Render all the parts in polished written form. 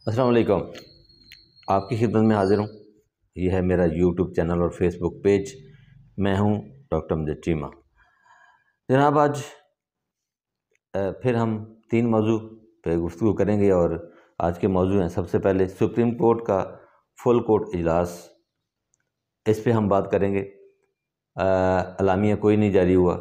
السلام علیکم۔ آپ کی خدمت میں حاضر ہوں۔ یہ ہے میرا یوٹیوب چینل اور فیس بک پیج۔ میں ہوں ڈاکٹر امجد چیمہ۔ جناب، آج پھر ہم 3 موضوع پہ گفتگو کریں گے، اور آج کے موضوع ہیں سب سے پہلے سپریم کورٹ کا فل کورٹ اجلاس۔ اس پہ ہم بات کریں گے۔ اعلامیہ کوئی نہیں جاری ہوا،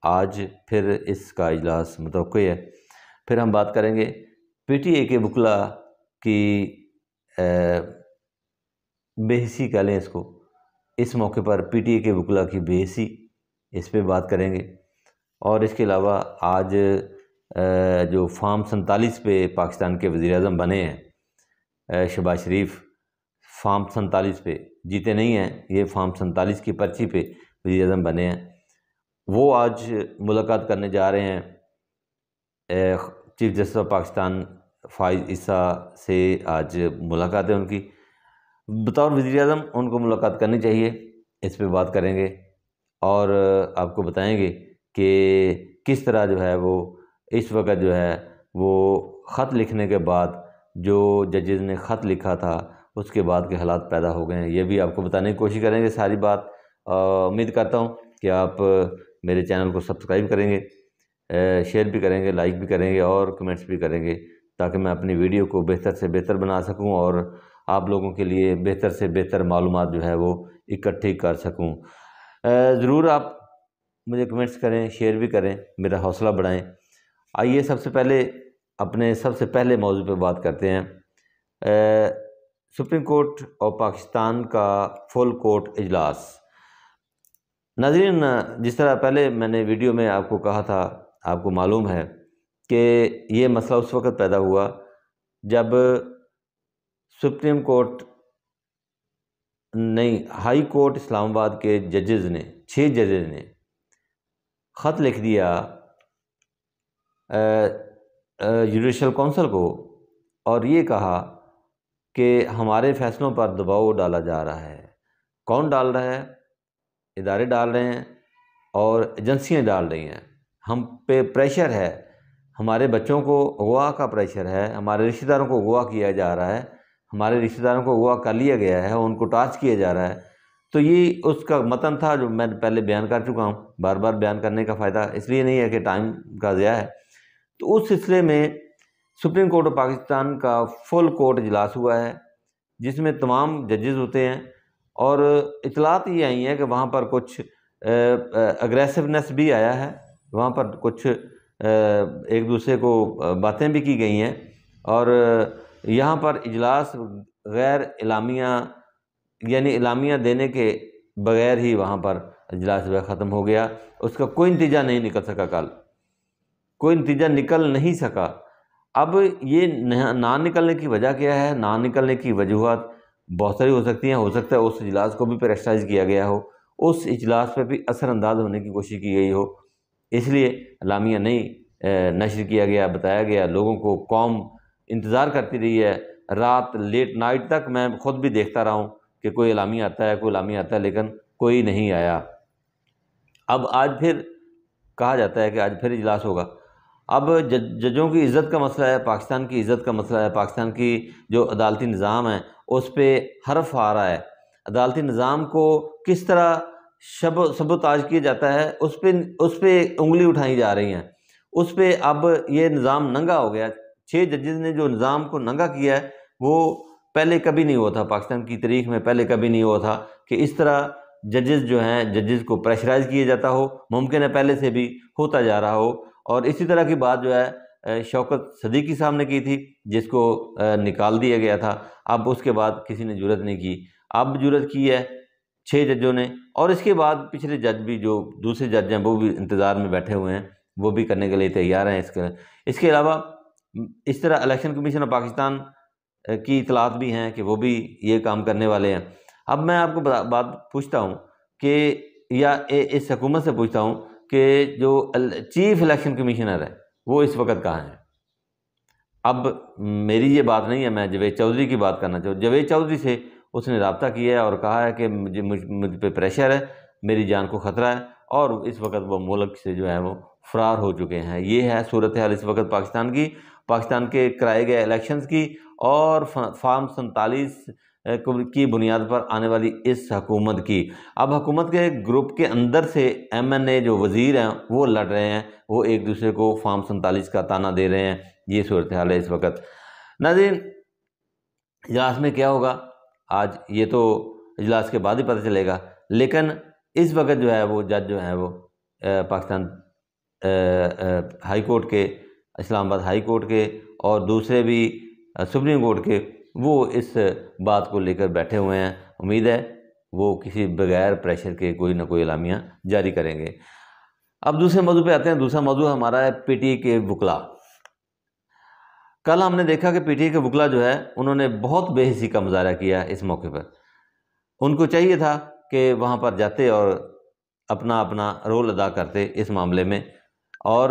آج پھر اس کا اجلاس متوقع ہے۔ پھر ہم بات کریں گے پی ٹی اے کے وکلاء کی بے حسی کہہ لیں اس کو۔ اس موقع پر پی ٹی اے کے وکلاء کی بے حسی، اس پہ بات کریں گے۔ اور اس کے علاوہ آج جو فارم 47 پہ پاکستان کے وزیر اعظم بنے ہیں شہباز شریف، فارم 47 پہ جیتے نہیں ہیں، یہ فارم 47 کی پرچی پہ وزیر اعظم بنے ہیں، وہ آج ملاقات کرنے جا رہے ہیں چیف جسٹس آف پاکستان فائز عیسیٰ سے۔ آج ملاقات ہے ان کی، بطور وزیر اعظم ان کو ملاقات کرنی چاہیے، اس پہ بات کریں گے۔ اور آپ کو بتائیں گے کہ کس طرح جو ہے وہ اس وقت جو ہے وہ خط لکھنے کے بعد جو ججز نے خط لکھا تھا اس کے بعد کے حالات پیدا ہو گئے ہیں، یہ بھی آپ کو بتانے کی کوشش کریں گے ساری بات۔ امید کرتا ہوں کہ آپ میرے چینل کو سبسکرائب کریں گے، شیئر بھی کریں گے، لائک بھی کریں گے اور کمنٹس بھی کریں گے، تاکہ میں اپنی ویڈیو کو بہتر سے بہتر بنا سکوں اور آپ لوگوں کے لیے بہتر سے بہتر معلومات جو ہے وہ اکٹھی کر سکوں۔ ضرور آپ مجھے کمنٹس کریں، شیئر بھی کریں، میرا حوصلہ بڑھائیں۔ آئیے سب سے پہلے اپنے سب سے پہلے موضوع پہ بات کرتے ہیں، سپریم کورٹ آف پاکستان کا فل کورٹ اجلاس۔ ناظرین، جس طرح پہلے میں نے ویڈیو میں آپ کو کہا تھا، آپ کو معلوم ہے کہ یہ مسئلہ اس وقت پیدا ہوا جب سپریم کورٹ نہیں، ہائی کورٹ اسلام آباد کے ججز نے 6 ججز نے خط لکھ دیا جوڈیشل کونسل کو، اور یہ کہا کہ ہمارے فیصلوں پر دباؤ ڈالا جا رہا ہے۔ کون ڈال رہا ہے؟ ادارے ڈال رہے ہیں اور ایجنسیاں ڈال رہی ہیں۔ ہم پہ پریشر ہے، ہمارے بچوں کو اغوا کا پریشر ہے، ہمارے رشتہ داروں کو اغوا کیا جا رہا ہے، ہمارے رشتہ داروں کو اغوا کر لیا گیا ہے، ان کو ٹارچ کیا جا رہا ہے۔ تو یہ اس کا متن تھا جو میں پہلے بیان کر چکا ہوں، بار بار بیان کرنے کا فائدہ اس لیے نہیں ہے کہ ٹائم کا ضیاع ہے۔ تو اس سلسلے میں سپریم کورٹ آف پاکستان کا فل کورٹ اجلاس ہوا ہے، جس میں تمام ججز ہوتے ہیں، اور اطلاعات یہ آئی ہیں کہ وہاں پر کچھ اگریسونیس بھی آیا ہے، وہاں پر کچھ ایک دوسرے کو باتیں بھی کی گئی ہیں، اور یہاں پر اجلاس غیر اعلامیہ، یعنی اعلامیہ دینے کے بغیر ہی وہاں پر اجلاس جو ہے ختم ہو گیا۔ اس کا کوئی نتیجہ نہیں نکل سکا، کل کوئی نتیجہ نکل نہیں سکا۔ اب یہ نہ نکلنے کی وجہ کیا ہے؟ نہ نکلنے کی وجوہات بہت ساری ہو سکتی ہیں۔ ہو سکتا ہے اس اجلاس کو بھی پریشرائز کیا گیا ہو، اس اجلاس پہ بھی اثر انداز ہونے کی کوشش کی گئی ہو، اس لیے اعلامیہ نہیں نشر کیا گیا، بتایا گیا لوگوں کو۔ قوم انتظار کرتی رہی ہے، رات لیٹ نائٹ تک میں خود بھی دیکھتا رہا ہوں کہ کوئی اعلامیہ آتا ہے، کوئی اعلامیہ آتا ہے، لیکن کوئی نہیں آیا۔ اب آج پھر کہا جاتا ہے کہ آج پھر اجلاس ہوگا۔ اب ججوں کی عزت کا مسئلہ ہے، پاکستان کی عزت کا مسئلہ ہے، پاکستان کی جو عدالتی نظام ہے اس پہ حرف آ رہا ہے۔ عدالتی نظام کو کس طرح سبوتاژ کیا جاتا ہے، اس پہ انگلی اٹھائی جا رہی ہیں، اس پہ اب یہ نظام ننگا ہو گیا۔ 6 ججز نے جو نظام کو ننگا کیا ہے وہ پہلے کبھی نہیں ہوا تھا، پاکستان کی تاریخ میں پہلے کبھی نہیں ہوا تھا کہ اس طرح ججز جو ہیں، ججز کو پریشرائز کیا جاتا ہو۔ ممکن ہے پہلے سے بھی ہوتا جا رہا ہو، اور اسی طرح کی بات جو ہے شوکت صدیقی صاحب نے کی تھی، جس کو نکال دیا گیا تھا۔ اب اس کے بعد کسی نے جرات نہیں کی، اب جرات کی ہے 6 ججوں نے، اور اس کے بعد پچھلے جج بھی، جو دوسرے جج ہیں، وہ بھی انتظار میں بیٹھے ہوئے ہیں، وہ بھی کرنے کے لیے تیار ہیں۔ اس کے علاوہ اس طرح الیکشن کمیشن آف پاکستان کی اطلاعات بھی ہیں کہ وہ بھی یہ کام کرنے والے ہیں۔ اب میں آپ کو بات پوچھتا ہوں کہ، یا اس حکومت سے پوچھتا ہوں کہ جو چیف الیکشن کمیشنر ہے وہ اس وقت کہاں ہے؟ اب میری یہ بات نہیں ہے، میں جاوید چودھری کی بات کرنا چاہوں۔ جاوید چودھری سے اس نے رابطہ کیا ہے اور کہا ہے کہ مجھ پہ پریشر ہے، میری جان کو خطرہ ہے، اور اس وقت وہ ملک سے جو ہے وہ فرار ہو چکے ہیں۔ یہ ہے صورتحال اس وقت پاکستان کی، پاکستان کے کرائے گئے الیکشنز کی اور فارم 47 کی بنیاد پر آنے والی اس حکومت کی۔ اب حکومت کے گروپ کے اندر سے ایم این اے جو وزیر ہیں وہ لڑ رہے ہیں، وہ ایک دوسرے کو فارم 47 کا تانا دے رہے ہیں۔ یہ صورتحال ہے اس وقت۔ ناظرین، اجلاس میں کیا ہوگا آج یہ تو اجلاس کے بعد ہی پتہ چلے گا، لیکن اس وقت جو ہے وہ جج جو ہیں وہ پاکستان ہائی کورٹ کے، اسلام آباد ہائی کورٹ کے اور دوسرے بھی سپریم کورٹ کے، وہ اس بات کو لے کر بیٹھے ہوئے ہیں۔ امید ہے وہ کسی بغیر پریشر کے کوئی نہ کوئی اعلامیہ جاری کریں گے۔ اب دوسرے موضوع پہ آتے ہیں۔ دوسرا موضوع ہمارا ہے پی ٹی اے کے وکلاء۔ کل ہم نے دیکھا کہ پی ٹی اے کے وکلاء جو ہے انہوں نے بہت بے حسی کا مظاہرہ کیا اس موقع پر۔ ان کو چاہیے تھا کہ وہاں پر جاتے اور اپنا اپنا رول ادا کرتے اس معاملے میں، اور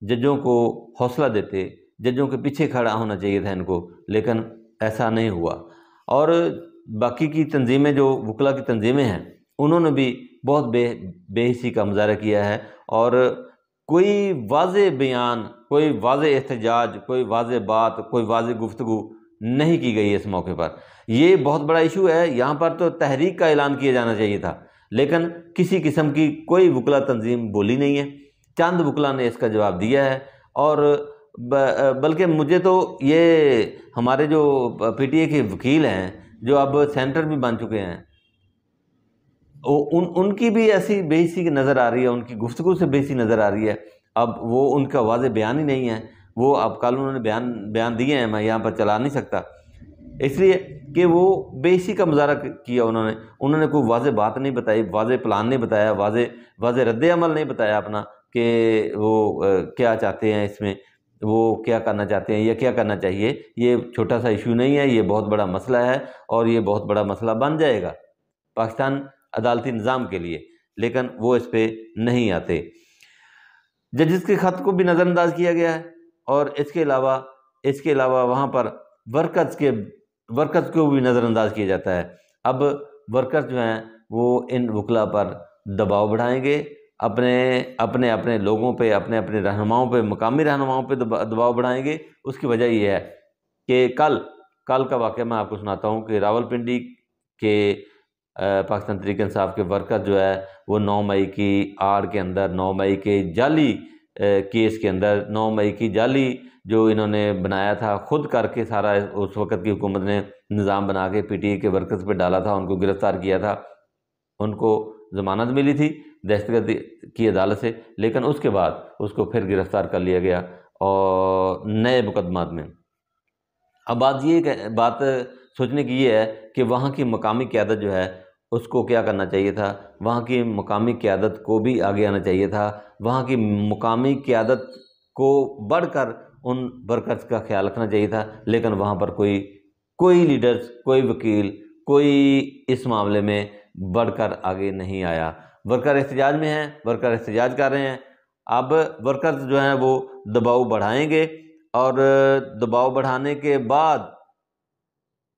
ججوں کو حوصلہ دیتے، ججوں کے پیچھے کھڑا ہونا چاہیے تھا ان کو، لیکن ایسا نہیں ہوا۔ اور باقی کی تنظیمیں جو وکلاء کی تنظیمیں ہیں انہوں نے بھی بہت بے حسی کا مظاہرہ کیا ہے، اور کوئی واضح بیان، کوئی واضح احتجاج، کوئی واضح بات، کوئی واضح گفتگو نہیں کی گئی اس موقع پر۔ یہ بہت بڑا ایشو ہے۔ یہاں پر تو تحریک کا اعلان کیا جانا چاہیے تھا، لیکن کسی قسم کی کوئی وکلاء تنظیم بولی نہیں ہے۔ چند وکلاء نے اس کا جواب دیا ہے، اور بلکہ مجھے تو یہ ہمارے جو پی ٹی اے کے وکیل ہیں جو اب سینٹر بھی بن چکے ہیں، ان کی بھی ایسی بے حسی نظر آ رہی ہے، ان کی گفتگو سے بے حسی نظر آ رہی ہے۔ اب وہ ان کا واضح بیان ہی نہیں ہے، وہ اب کل انہوں نے بیان دیے ہیں، میں یہاں پر چلا نہیں سکتا، اس لیے کہ وہ بے حسی کا مظاہرہ کیا۔ انہوں نے کوئی واضح بات نہیں بتائی، واضح پلان نہیں بتایا، واضح رد عمل نہیں بتایا اپنا کہ وہ کیا چاہتے ہیں، اس میں وہ کیا کرنا چاہتے ہیں یا کیا کرنا چاہیے۔ یہ چھوٹا سا ایشو نہیں ہے، یہ بہت بڑا مسئلہ ہے، اور یہ بہت بڑا مسئلہ بن جائے گا پاکستان عدالتی نظام کے لیے، لیکن وہ اس پہ نہیں آتے۔ ججز کے خط کو بھی نظر انداز کیا گیا ہے، اور اس کے علاوہ وہاں پر ورکرز کو بھی نظر انداز کیا جاتا ہے۔ اب ورکرز جو ہیں وہ ان وکلاء پر دباؤ بڑھائیں گے، اپنے لوگوں پہ، اپنے رہنماؤں پہ، مقامی رہنماؤں پہ دباؤ بڑھائیں گے۔ اس کی وجہ یہ ہے کہ کل کا واقعہ میں آپ کو سناتا ہوں کہ راولپنڈی کے پاکستان تحریک انصاف کے ورکر جو ہے وہ 9 مئی کی آڑ کے اندر، 9 مئی کے جعلی کیس کے اندر، 9 مئی کی جعلی جو انہوں نے بنایا تھا خود کر کے، سارا اس وقت کی حکومت نے نظام بنا کے پی ٹی اے کے ورکرز پہ ڈالا تھا، ان کو گرفتار کیا تھا۔ ان کو ضمانت ملی تھی دہشت گردی کی عدالت سے، لیکن اس کے بعد اس کو پھر گرفتار کر لیا گیا اور نئے مقدمات میں۔ اب بات سوچنے کی یہ ہے کہ وہاں کی مقامی قیادت جو ہے اس کو کیا کرنا چاہیے تھا۔ وہاں کی مقامی قیادت کو بھی آگے آنا چاہیے تھا۔ وہاں کی مقامی قیادت کو بڑھ کر ان ورکرز کا خیال رکھنا چاہیے تھا، لیکن وہاں پر کوئی لیڈرز، کوئی وکیل، کوئی اس معاملے میں بڑھ کر آگے نہیں آیا۔ ورکر احتجاج میں ہیں، ورکر احتجاج کر رہے ہیں۔ اب ورکرز جو ہیں وہ دباؤ بڑھائیں گے، اور دباؤ بڑھانے کے بعد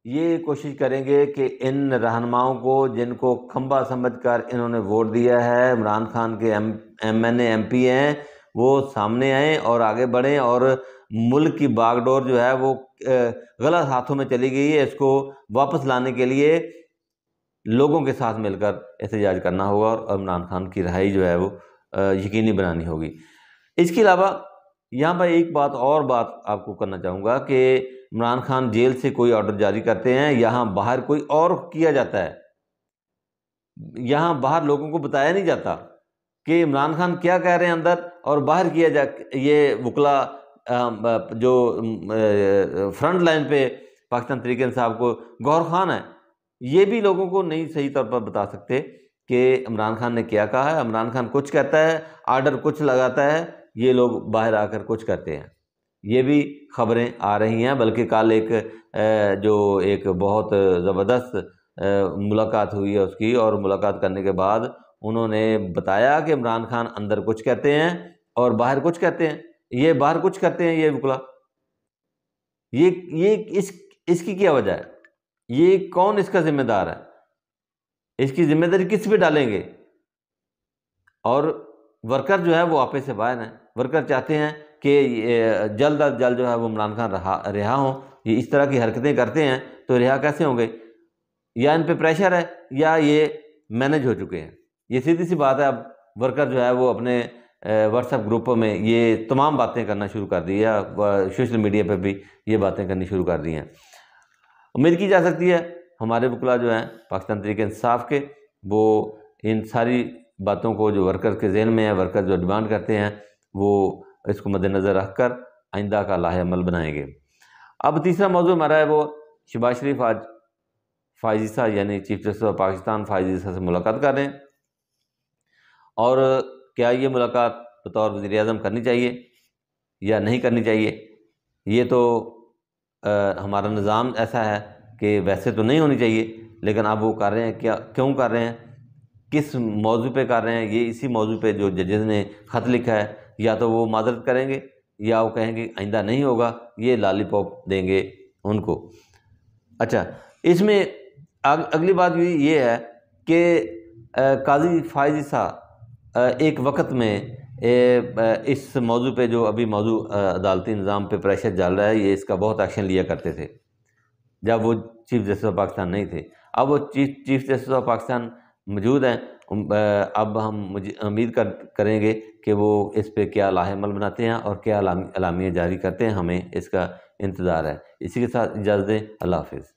یہ کوشش کریں گے کہ ان رہنماؤں کو، جن کو کھمبا سمجھ کر انہوں نے ووٹ دیا ہے، عمران خان کے M N A M P ہیں، وہ سامنے آئیں اور آگے بڑھیں، اور ملک کی باغ ڈور جو ہے وہ غلط ہاتھوں میں چلی گئی ہے، اس کو واپس لانے کے لیے لوگوں کے ساتھ مل کر احتجاج کرنا ہوگا، اور عمران خان کی رہائی جو ہے وہ یقینی بنانی ہوگی۔ اس کے علاوہ یہاں پر ایک اور بات آپ کو کرنا چاہوں گا کہ عمران خان جیل سے کوئی آرڈر جاری کرتے ہیں، یہاں باہر کوئی اور کیا جاتا ہے۔ یہاں باہر لوگوں کو بتایا نہیں جاتا کہ عمران خان کیا کہہ رہے ہیں اندر، اور باہر کیا یہ وکلاء جو فرنٹ لائن پہ پاکستان تحریک انصاف کو گور خان ہے، یہ بھی لوگوں کو نہیں صحیح طور پر بتا سکتے کہ عمران خان نے کیا کہا ہے۔ عمران خان کچھ کہتا ہے، آرڈر کچھ لگاتا ہے، یہ لوگ باہر آ کر کچھ کرتے ہیں۔ یہ بھی خبریں آ رہی ہیں، بلکہ کل ایک بہت زبردست ملاقات ہوئی ہے اس کی، اور ملاقات کرنے کے بعد انہوں نے بتایا کہ عمران خان اندر کچھ کہتے ہیں اور باہر کچھ کہتے ہیں۔ یہ باہر کچھ کرتے ہیں یہ وکلاء، یہ اس کی کیا وجہ ہے؟ یہ کون اس کا ذمہ دار ہے؟ اس کی ذمہ داری کس پہ ڈالیں گے؟ اور ورکر جو ہے وہ آپے سے باہر ہیں، ورکر چاہتے ہیں کہ جلد از جلد جو ہے وہ عمران خان رہا ہوں۔ یہ اس طرح کی حرکتیں کرتے ہیں تو رہا کیسے ہوں گے؟ یا ان پہ پریشر ہے یا یہ مینج ہو چکے ہیں۔ یہ سیدھی سی بات ہے۔ اب ورکر جو ہے وہ اپنے واٹس ایپ گروپوں میں یہ تمام باتیں کرنا شروع کر دی ہے، سوشل میڈیا پہ بھی یہ باتیں کرنی شروع کر دی ہیں۔ امید کی جا سکتی ہے ہمارے وکلاء جو ہیں پاکستان تحریک انصاف کے، وہ ان ساری باتوں کو جو ورکر کے ذہن میں ہے، ورکر جو ڈیمانڈ کرتے ہیں، وہ اس کو مد نظر رکھ کر آئندہ کا لاہ عمل بنائیں گے۔ اب تیسرا موضوع ہمارا ہے وہ شہباز شریف آج فائز عیسیٰ یعنی چیف جسٹس آف پاکستان فائز عیسیٰ سے ملاقات کر رہے ہیں، اور کیا یہ ملاقات بطور وزیر اعظم کرنی چاہیے یا نہیں کرنی چاہیے؟ یہ تو ہمارا نظام ایسا ہے کہ ویسے تو نہیں ہونی چاہیے، لیکن اب وہ کر رہے ہیں، کیوں کر رہے ہیں، کس موضوع پہ کر رہے ہیں؟ یہ اسی موضوع پہ جو ججز نے خط لکھا ہے، یا تو وہ معذرت کریں گے یا وہ کہیں گے آئندہ نہیں ہوگا، یہ لالی پاپ دیں گے ان کو۔ اچھا، اس میں اگلی بات یہ ہے کہ قاضی فائز عیسیٰ ایک وقت میں اس موضوع پہ جو ابھی موضوع عدالتی نظام پہ پریشر ڈال رہا ہے، یہ اس کا بہت ایکشن لیا کرتے تھے جب وہ چیف جسٹس آف پاکستان نہیں تھے۔ اب وہ چیف جسٹس آف پاکستان موجود ہیں، اب ہم امید کریں گے کہ وہ اس پہ کیا لاہ عمل بناتے ہیں اور کیا اعلامیہ جاری کرتے ہیں، ہمیں اس کا انتظار ہے۔ اسی کے ساتھ اجازت دیں، اللہ حافظ۔